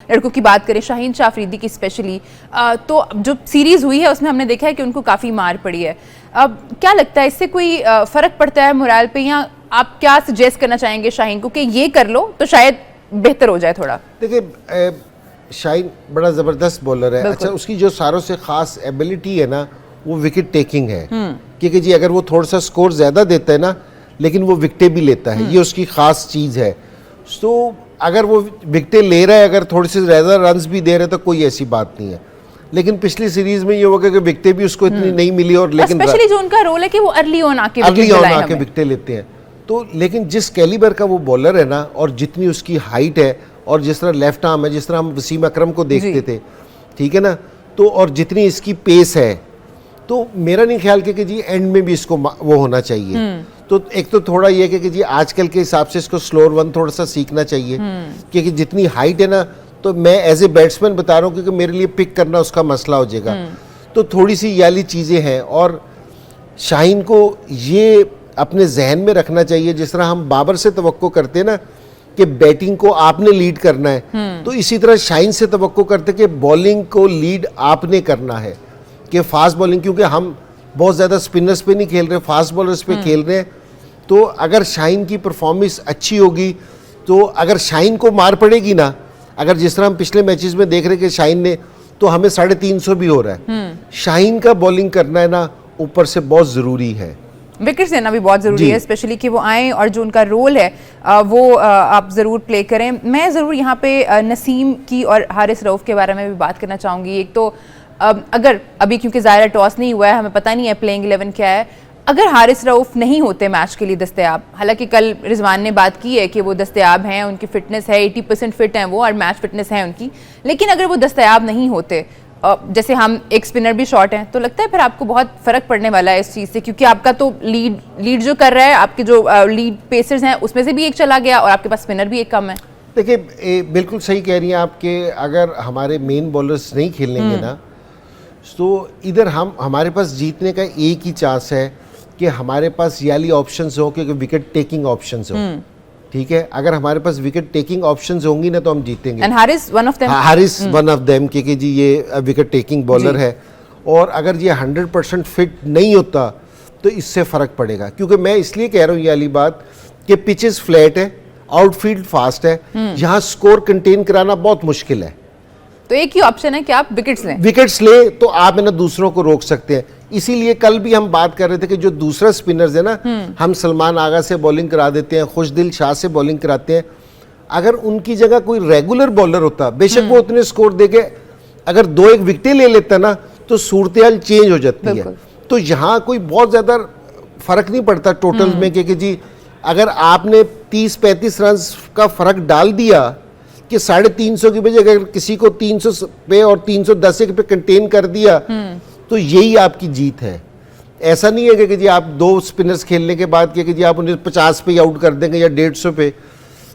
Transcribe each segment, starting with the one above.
लड़कों की बात करें, शाहीन शाह अफरीदी की स्पेशली, तो जो सीरीज हुई है उसमें हमने देखा है कि उनको काफ़ी मार पड़ी है। अब क्या लगता है इससे कोई फ़र्क पड़ता है मोरल पे, या आप क्या सजेस्ट करना चाहेंगे शाहीन को कि ये कर लो तो शायद बेहतर हो जाए थोड़ा? देखिए, शाहीन बड़ा ज़बरदस्त बॉलर है। अच्छा, उसकी जो सारों से ख़ास एबिलिटी है ना, वो विकेट टेकिंग है। क्योंकि जी अगर वो थोड़ा सा स्कोर ज़्यादा देता है ना, लेकिन वो विकेटें भी लेता है, ये उसकी ख़ास चीज़ है। तो अगर वो विकेटें ले रहा है, अगर थोड़ी सी ज़्यादा रन्स भी दे रहे हैं, तो कोई ऐसी बात नहीं है। लेकिन पिछली सीरीज में ये होगा कि विकेटें भी उसको इतनी नहीं मिली, और लेकिन स्पेशली जो उनका रोल है कि वो अर्ली ऑन आके विकेटें लेते हैं। तो लेकिन जिस कैलिबर का वो बॉलर है ना, और जितनी उसकी हाइट है, और जिस तरह लेफ्ट आर्म है, जिस तरह हम वसीम अकरम को देखते थे, ठीक है ना, तो और जितनी इसकी पेस है, तो मेरा नहीं ख्याल कि जी एंड में भी इसको वो होना चाहिए। तो एक तो थोड़ा ये कि जी आजकल के हिसाब से इसको स्लोअर वन थोड़ा सा सीखना चाहिए, क्योंकि जितनी हाइट है ना, तो मैं एज ए बैट्समैन बता रहा हूँ, क्योंकि मेरे लिए पिक करना उसका मसला हो जाएगा। तो थोड़ी सी ये वाली चीज़ें हैं, और शाहीन को ये अपने जहन में रखना चाहिए, जिस तरह हम बाबर से तवक्को करते हैं ना कि बैटिंग को आपने लीड करना है, तो इसी तरह शाहीन से तवक्को करते कि बॉलिंग को लीड आपने करना है, कि फास्ट बॉलिंग, क्योंकि हम बहुत ज़्यादा स्पिनर्स पे नहीं खेल रहे, फास्ट बॉलर्स पे खेल रहे हैं। तो अगर शाहीन की परफॉर्मेंस अच्छी होगी, तो अगर शाहीन को मार पड़ेगी ना, अगर जिस तरह हम पिछले मैचेस में देख रहे हैं कि शाहीन ने, तो हमें 350 भी हो रहा है। शाहीन का बॉलिंग करना है ना, ऊपर से बहुत ज़रूरी है, विकेट्स लेना भी बहुत ज़रूरी है, स्पेशली कि वो आएँ और जो उनका रोल है वो आप ज़रूर प्ले करें। मैं ज़रूर यहाँ पे नसीम की और हारिस रऊफ़ के बारे में भी बात करना चाहूँगी। एक तो अगर अभी क्योंकि ज़ाहिर टॉस नहीं हुआ है, हमें पता नहीं है प्लेइंग 11 क्या है, अगर हारिस रऊफ़ नहीं होते मैच के लिए दस्तयाब, हालांकि कल रिजवान ने बात की है कि वो दस्तयाब हैं, उनकी फिटनेस है, 80% फिट हैं वो, और मैच फिटनेस है उनकी, लेकिन अगर वो दस्तयाब नहीं होते, जैसे हम एक स्पिनर भी शॉर्ट हैं, तो लगता है फिर आपको बहुत फ़र्क पड़ने वाला है इस चीज़ से, क्योंकि आपका तो लीड जो कर रहा है, आपके जो लीड पेसर्स हैं उसमें से भी एक चला गया, और आपके पास स्पिनर भी एक कम है। देखिए, बिल्कुल सही कह रही हैं आप कि अगर हमारे मेन बॉलर्स नहीं खेलेंगे ना, तो इधर हमारे पास जीतने का एक ही चांस है कि हमारे पास ये वाली ऑप्शंस हो, क्योंकि विकेट टेकिंग ऑप्शंस हो। ठीक है, अगर हमारे पास विकेट टेकिंग ऑप्शंस होंगी ना, तो हम जीतेंगे। And Haris one of them. Haris one of them, क्योंकि जी ये विकेट टेकिंग बॉलर है, और अगर ये 100% फिट नहीं होता तो इससे फ़र्क पड़ेगा। क्योंकि मैं इसलिए कह रहा हूँ ये वाली बात कि पिचेस फ्लैट है, आउटफील्ड फास्ट है, यहाँ स्कोर कंटेन कराना बहुत मुश्किल है। तो एक ही ऑप्शन है कि आप विकेट्स ले तो आप है ना दूसरों को रोक सकते हैं। इसीलिए कल भी हम बात कर रहे थे कि जो दूसरा स्पिनर्स है ना, हम सलमान आगा से बॉलिंग करा देते हैं, खुशदिल शाह से बॉलिंग कराते हैं, अगर उनकी जगह कोई रेगुलर बॉलर होता, बेशक वो उतने स्कोर देके अगर 2-1 विकेटें ले लेता ना, तो सूरत हाल चेंज हो जाती है। तो यहाँ कोई बहुत ज़्यादा फर्क नहीं पड़ता टोटल में, क्योंकि जी अगर आपने 30-35 रन का फ़र्क डाल दिया कि 350 की बजाय अगर किसी को 300 पे और 310 पे कंटेन कर दिया, तो यही आपकी जीत है। ऐसा नहीं है कि जी आप 2 स्पिनर्स खेलने के बाद कि जी आप उन्हें 50 पे आउट कर देंगे या 150 पे।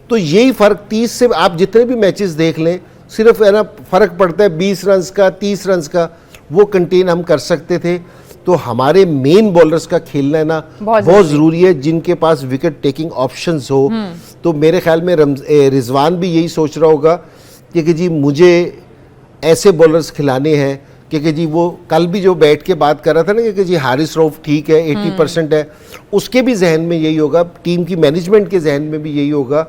तो यही फ़र्क 30 से आप जितने भी मैचेस देख लें, सिर्फ है ना फ़र्क पड़ता है 20 रन का, 30 रन का, वो कंटेन हम कर सकते थे। तो हमारे मेन बॉलर्स का खेलना है ना बहुत ज़रूरी है, जिनके पास विकेट टेकिंग ऑप्शंस हो। तो मेरे ख्याल में रिजवान भी यही सोच रहा होगा कि जी मुझे ऐसे बॉलर्स खिलाने हैं, क्योंकि जी वो कल भी जो बैठ के बात कर रहा था ना कि जी हारिस रऊफ़ ठीक है, 80% है, उसके भी जहन में यही होगा, टीम की मैनेजमेंट के जहन में भी यही होगा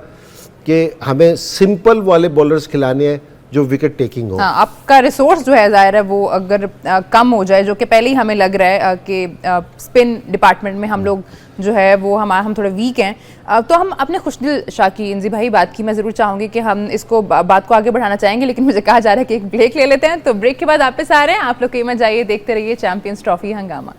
कि हमें सिंपल वाले बॉलर्स खिलाने हैं जो विकेट टेकिंग हो। आपका रिसोर्स जो है ज़ाहिर है वो अगर कम हो जाए, जो कि पहले ही हमें लग रहा है कि स्पिन डिपार्टमेंट में हम लोग जो है वो हम थोड़े वीक हैं, तो हम अपने खुशदिल शाह की, इंजी भाई बात की, मैं ज़रूर चाहूँगी कि हम इसको बात को आगे बढ़ाना चाहेंगे, लेकिन मुझे कहा जा रहा है कि एक ब्रेक ले लेते हैं। तो ब्रेक के बाद वापस आ रहे हैं, आप लोग कीमत जाइए, देखते रहिए चैंपियंस ट्रॉफी हंगामा।